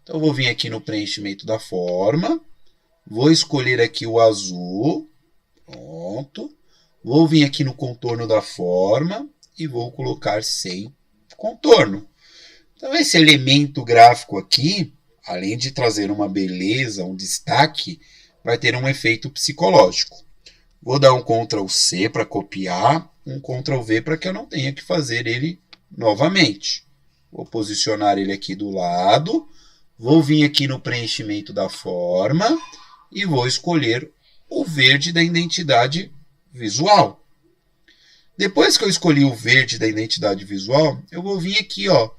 Então, eu vou vir aqui no preenchimento da forma, vou escolher aqui o azul, pronto. Vou vir aqui no contorno da forma e vou colocar sem contorno. Então, esse elemento gráfico aqui, além de trazer uma beleza, um destaque, vai ter um efeito psicológico. Vou dar um Ctrl C para copiar, um Ctrl V para que eu não tenha que fazer ele novamente. Vou posicionar ele aqui do lado, vou vir aqui no preenchimento da forma e vou escolher o verde da identidade visual. Depois que eu escolhi o verde da identidade visual, eu vou vir aqui, ó,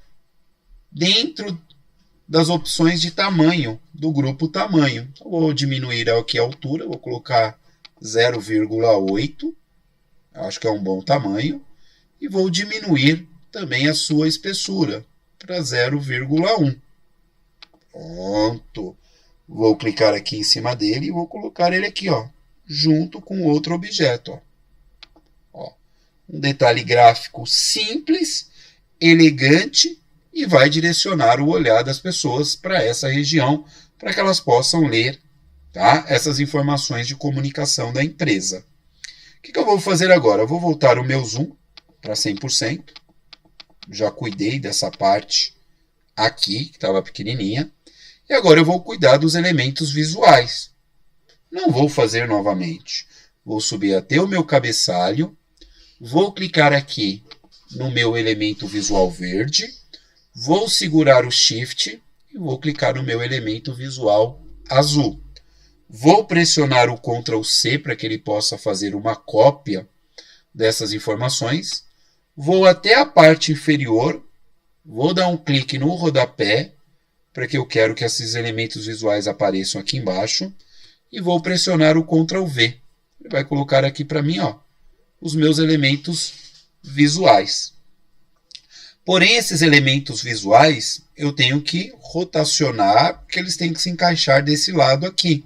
dentro das opções de tamanho, do grupo tamanho. Então, vou diminuir aqui a altura, vou colocar 0,8, acho que é um bom tamanho, e vou diminuir também a sua espessura para 0,1. Pronto. Vou clicar aqui em cima dele e vou colocar ele aqui, ó, junto com outro objeto. Ó. Um detalhe gráfico simples, elegante e vai direcionar o olhar das pessoas para essa região, para que elas possam ler, tá, essas informações de comunicação da empresa. O que eu vou fazer agora? Eu vou voltar o meu zoom para 100%. Já cuidei dessa parte aqui, que estava pequenininha. E agora eu vou cuidar dos elementos visuais. Não vou fazer novamente. Vou subir até o meu cabeçalho. Vou clicar aqui no meu elemento visual verde. Vou segurar o Shift e vou clicar no meu elemento visual azul. Vou pressionar o Ctrl C para que ele possa fazer uma cópia dessas informações. Vou até a parte inferior, vou dar um clique no rodapé, para que eu quero que esses elementos visuais apareçam aqui embaixo, e vou pressionar o Ctrl V. Ele vai colocar aqui para mim, ó, os meus elementos visuais. Porém, esses elementos visuais eu tenho que rotacionar, porque eles têm que se encaixar desse lado aqui.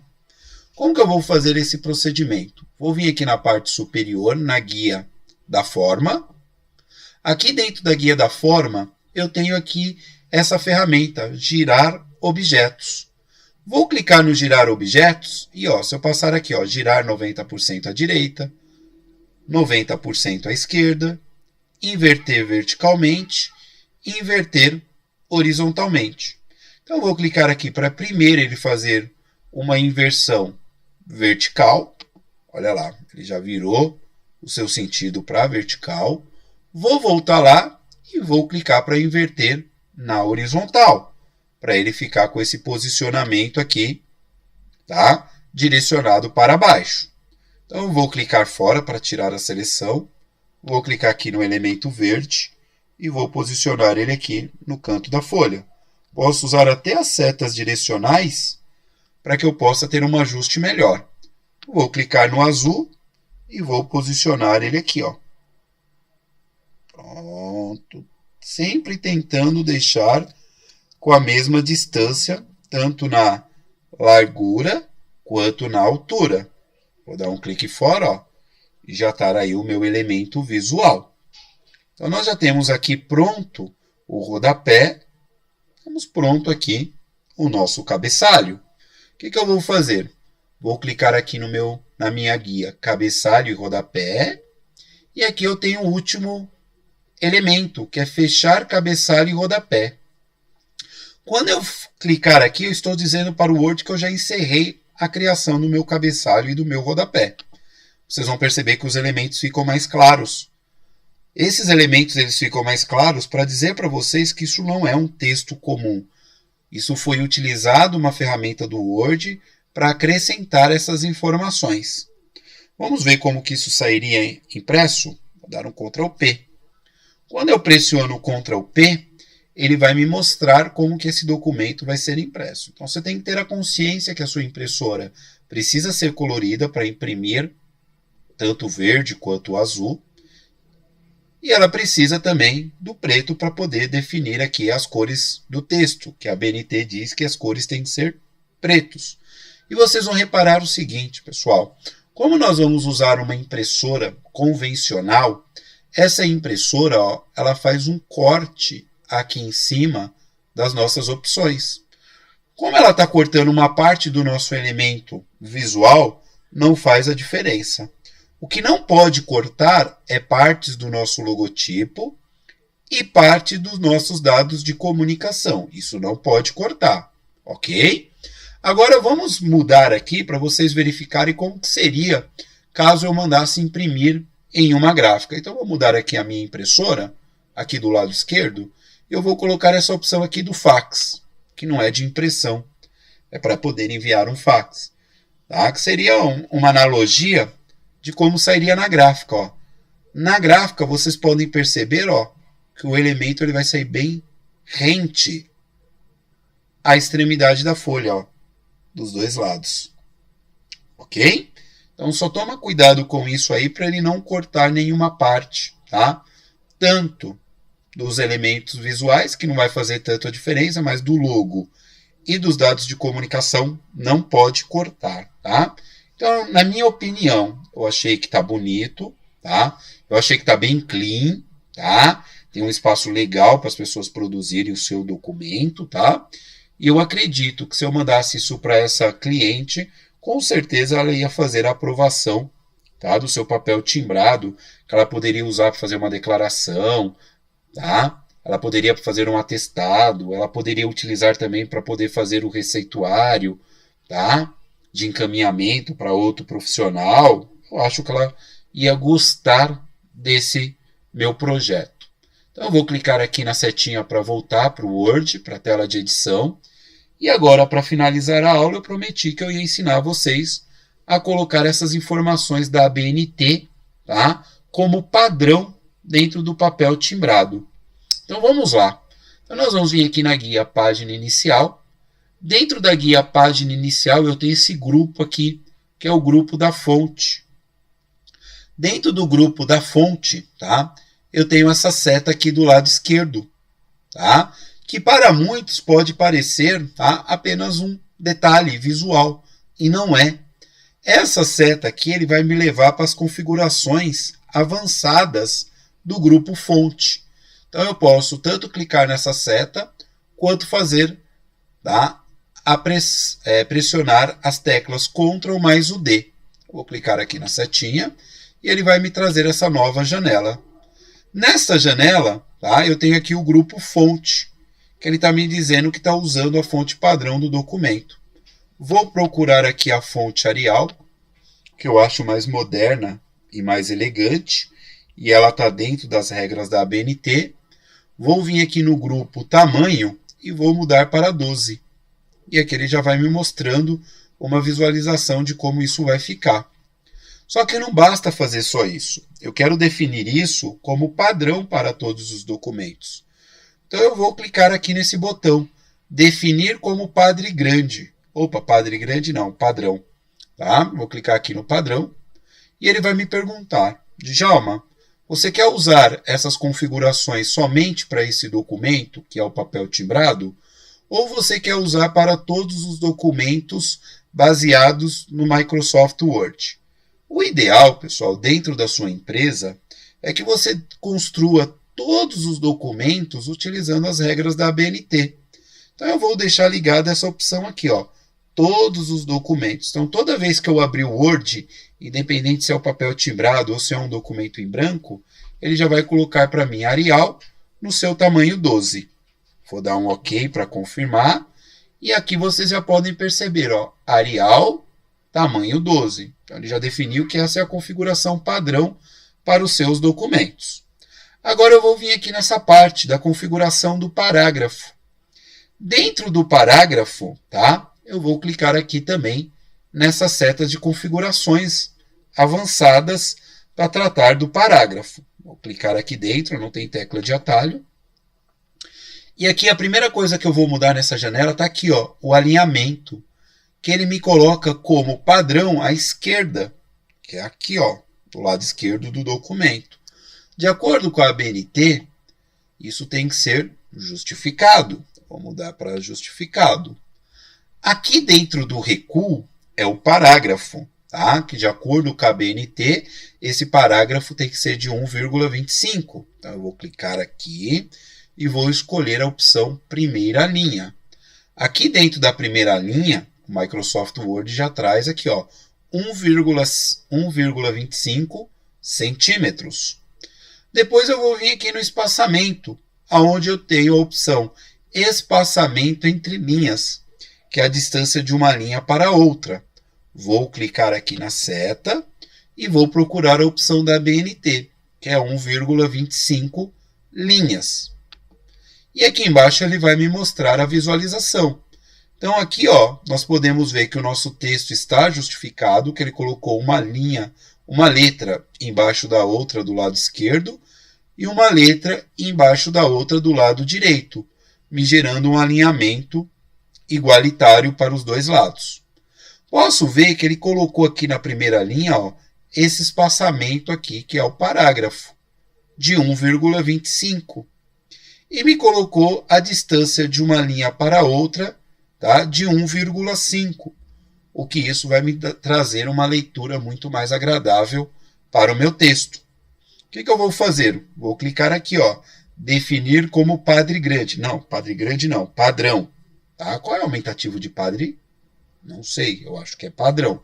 Como que eu vou fazer esse procedimento? Vou vir aqui na parte superior, na guia da forma. Aqui dentro da guia da forma, eu tenho aqui essa ferramenta, girar objetos. Vou clicar no girar objetos e se eu passar aqui, girar 90% à direita, 90% à esquerda, inverter verticalmente e inverter horizontalmente. Então, eu vou clicar aqui para primeiro ele fazer uma inversão vertical. Olha lá, ele já virou o seu sentido para vertical. Vou voltar lá e vou clicar para inverter na horizontal, para ele ficar com esse posicionamento aqui, tá? Direcionado para baixo. Então, eu vou clicar fora para tirar a seleção. Vou clicar aqui no elemento verde e vou posicionar ele aqui no canto da folha. Posso usar até as setas direcionais para que eu possa ter um ajuste melhor. Vou clicar no azul e vou posicionar ele aqui, Pronto. Sempre tentando deixar com a mesma distância, tanto na largura quanto na altura. Vou dar um clique fora, e já está aí o meu elemento visual. Então, nós já temos aqui pronto o rodapé, temos pronto aqui o nosso cabeçalho. O que eu vou fazer? Vou clicar aqui na minha guia cabeçalho e rodapé, e aqui eu tenho o último elemento, que é fechar cabeçalho e rodapé. Quando eu clicar aqui, eu estou dizendo para o Word que eu já encerrei a criação do meu cabeçalho e do meu rodapé. Vocês vão perceber que os elementos ficam mais claros. Esses elementos eles ficam mais claros para dizer para vocês que isso não é um texto comum. Isso foi utilizado uma ferramenta do Word para acrescentar essas informações. Vamos ver como que isso sairia impresso? Vou dar um Ctrl P. Quando eu pressiono o Ctrl P, ele vai me mostrar como que esse documento vai ser impresso. Então, você tem que ter a consciência que a sua impressora precisa ser colorida para imprimir tanto o verde quanto o azul. E ela precisa também do preto para poder definir aqui as cores do texto, que a BNT diz que as cores têm que ser pretos. E vocês vão reparar o seguinte, pessoal. Como nós vamos usar uma impressora convencional, essa impressora ela faz um corte aqui em cima das nossas opções. Como ela está cortando uma parte do nosso elemento visual, não faz a diferença. O que não pode cortar é partes do nosso logotipo e parte dos nossos dados de comunicação. Isso não pode cortar, ok? Agora vamos mudar aqui para vocês verificarem como que seria caso eu mandasse imprimir em uma gráfica. Então, eu vou mudar aqui a minha impressora, aqui do lado esquerdo, e eu vou colocar essa opção aqui do fax, que não é de impressão, é para poder enviar um fax. Tá? Que seria uma analogia de como sairia na gráfica. Na gráfica, vocês podem perceber que o elemento ele vai sair bem rente à extremidade da folha, dos dois lados. Ok? Então, só toma cuidado com isso aí para ele não cortar nenhuma parte, tá? Tanto dos elementos visuais, que não vai fazer tanta diferença, mas do logo e dos dados de comunicação não pode cortar, tá? Então, na minha opinião, eu achei que está bonito, tá? Eu achei que está bem clean, tá? Tem um espaço legal para as pessoas produzirem o seu documento, tá? E eu acredito que se eu mandasse isso para essa cliente, com certeza ela ia fazer a aprovação, tá, do seu papel timbrado, que ela poderia usar para fazer uma declaração, tá? Ela poderia fazer um atestado, ela poderia utilizar também para poder fazer o receituário, tá? De encaminhamento para outro profissional. Eu acho que ela ia gostar desse meu projeto. Então, eu vou clicar aqui na setinha para voltar para o Word, para a tela de edição. E agora, para finalizar a aula, eu prometi que eu ia ensinar vocês a colocar essas informações da ABNT, tá? Como padrão dentro do papel timbrado. Então, vamos lá. Então, nós vamos vir aqui na guia página inicial. Dentro da guia página inicial, eu tenho esse grupo aqui, que é o grupo da fonte. Dentro do grupo da fonte, tá? eu tenho essa seta aqui do lado esquerdo, tá? Que para muitos pode parecer, tá, apenas um detalhe visual, e não é. Essa seta aqui ele vai me levar para as configurações avançadas do grupo fonte. Então eu posso tanto clicar nessa seta, quanto fazer, tá, pressionar as teclas Ctrl mais o D. Vou clicar aqui na setinha e ele vai me trazer essa nova janela. Nesta janela, tá, eu tenho aqui o grupo fonte, que ele está me dizendo que está usando a fonte padrão do documento. Vou procurar aqui a fonte Arial, que eu acho mais moderna e mais elegante, e ela está dentro das regras da ABNT. Vou vir aqui no grupo tamanho e vou mudar para 12. E aqui ele já vai me mostrando uma visualização de como isso vai ficar. Só que não basta fazer só isso. Eu quero definir isso como padrão para todos os documentos. Então eu vou clicar aqui nesse botão, definir como padre grande. Opa, padre grande não, padrão. Tá? Vou clicar aqui no padrão e ele vai me perguntar, Djalma, você quer usar essas configurações somente para esse documento, que é o papel timbrado, ou você quer usar para todos os documentos baseados no Microsoft Word? O ideal, pessoal, dentro da sua empresa, é que você construa todos os documentos utilizando as regras da ABNT. Então eu vou deixar ligada essa opção aqui, ó, todos os documentos. Então toda vez que eu abrir o Word, independente se é o papel timbrado ou se é um documento em branco, ele já vai colocar para mim Arial no seu tamanho 12. Vou dar um OK para confirmar. E aqui vocês já podem perceber, ó, Arial, tamanho 12. Então ele já definiu que essa é a configuração padrão para os seus documentos. Agora eu vou vir aqui nessa parte da configuração do parágrafo. Dentro do parágrafo, tá? Eu vou clicar aqui também nessa seta de configurações avançadas para tratar do parágrafo. Vou clicar aqui dentro, não tem tecla de atalho. E aqui a primeira coisa que eu vou mudar nessa janela está aqui, ó, o alinhamento, que ele me coloca como padrão à esquerda, que é aqui, ó, do lado esquerdo do documento. De acordo com a ABNT, isso tem que ser justificado. Vou mudar para justificado. Aqui dentro do recuo é o parágrafo, tá? Que de acordo com a ABNT, esse parágrafo tem que ser de 1,25. Então eu vou clicar aqui e vou escolher a opção primeira linha. Aqui dentro da primeira linha, o Microsoft Word já traz aqui, ó, 1,25 centímetros. Depois eu vou vir aqui no espaçamento, onde eu tenho a opção espaçamento entre linhas, que é a distância de uma linha para outra. Vou clicar aqui na seta e vou procurar a opção da ABNT, que é 1,25 linhas. E aqui embaixo ele vai me mostrar a visualização. Então aqui, ó, nós podemos ver que o nosso texto está justificado, que ele colocou uma linha, uma letra embaixo da outra do lado esquerdo e uma letra embaixo da outra do lado direito, me gerando um alinhamento igualitário para os dois lados. Posso ver que ele colocou aqui na primeira linha, ó, esse espaçamento aqui, que é o parágrafo, de 1,25. E me colocou a distância de uma linha para outra, tá, de 1,5. O que isso vai me trazer uma leitura muito mais agradável para o meu texto. O que eu vou fazer? Vou clicar aqui, ó, definir como padre grande. Não, padre grande não, padrão. Tá? Qual é o aumentativo de padre? Não sei, eu acho que é padrão.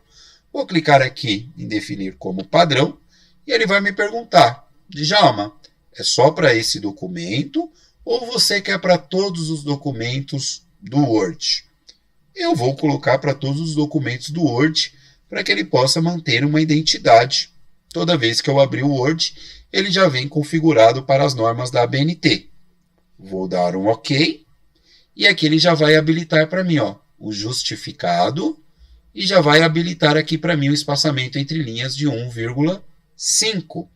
Vou clicar aqui em definir como padrão e ele vai me perguntar, Djalma, é só para esse documento ou você quer para todos os documentos do Word? Eu vou colocar para todos os documentos do Word para que ele possa manter uma identidade. Toda vez que eu abrir o Word, ele já vem configurado para as normas da ABNT. Vou dar um OK. E aqui ele já vai habilitar para mim, ó, o justificado e já vai habilitar aqui para mim o espaçamento entre linhas de 1,5.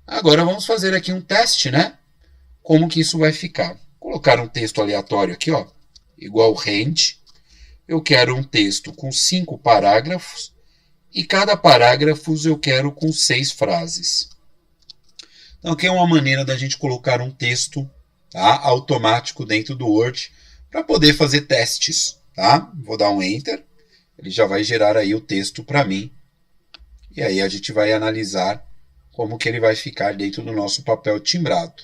Agora vamos fazer aqui um teste, né? Como que isso vai ficar? Vou colocar um texto aleatório aqui, ó, igual range. Eu quero um texto com 5 parágrafos e cada parágrafo eu quero com 6 frases. Então aqui é uma maneira da gente colocar um texto, tá, automático dentro do Word para poder fazer testes. Tá? Vou dar um Enter, ele já vai gerar aí o texto para mim. E aí a gente vai analisar como que ele vai ficar dentro do nosso papel timbrado.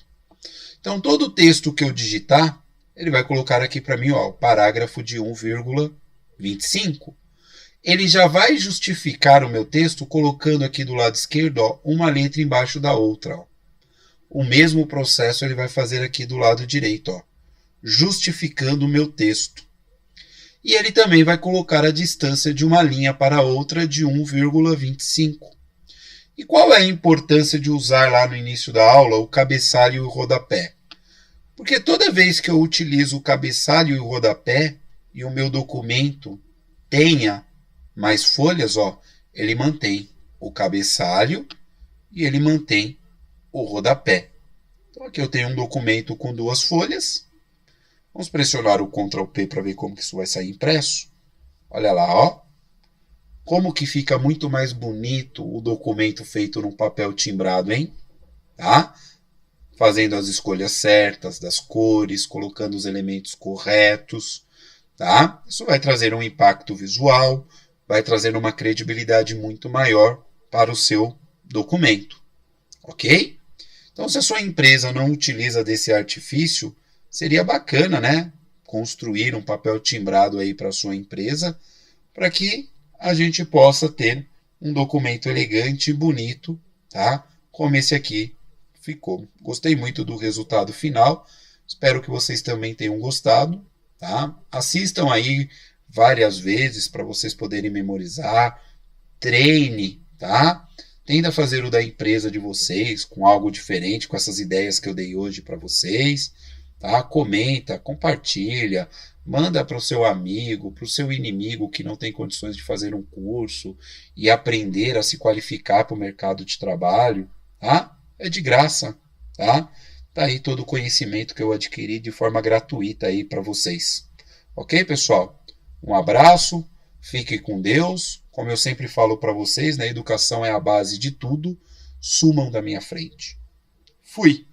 Então todo o texto que eu digitar, ele vai colocar aqui para mim, ó, o parágrafo de 1,25. Ele já vai justificar o meu texto colocando aqui do lado esquerdo, ó, uma letra embaixo da outra. Ó. O mesmo processo ele vai fazer aqui do lado direito, ó, justificando o meu texto. E ele também vai colocar a distância de uma linha para outra de 1,25. E qual é a importância de usar lá no início da aula o cabeçalho e o rodapé? Porque toda vez que eu utilizo o cabeçalho e o rodapé e o meu documento tenha mais folhas, ó, ele mantém o cabeçalho e ele mantém o rodapé. Então aqui eu tenho um documento com 2 folhas. Vamos pressionar o Ctrl P para ver como que isso vai sair impresso. Olha lá, ó. Como que fica muito mais bonito o documento feito num papel timbrado, hein? Tá? Fazendo as escolhas certas das cores, colocando os elementos corretos, tá? Isso vai trazer um impacto visual, vai trazer uma credibilidade muito maior para o seu documento, ok? Então, se a sua empresa não utiliza desse artifício, seria bacana, né? Construir um papel timbrado aí para a sua empresa, para que a gente possa ter um documento elegante e bonito, tá? Como esse aqui ficou. Gostei muito do resultado final. Espero que vocês também tenham gostado, tá? Assistam aí várias vezes para vocês poderem memorizar. Treine, tá? Tenta fazer o da empresa de vocês com algo diferente, com essas ideias que eu dei hoje para vocês, tá? Comenta, compartilha, manda para o seu amigo, para o seu inimigo que não tem condições de fazer um curso e aprender a se qualificar para o mercado de trabalho, tá? É de graça, tá? Tá aí todo o conhecimento que eu adquiri de forma gratuita aí para vocês. Ok, pessoal? Um abraço, fique com Deus. Como eu sempre falo para vocês, né? Educação é a base de tudo. Sumam da minha frente. Fui!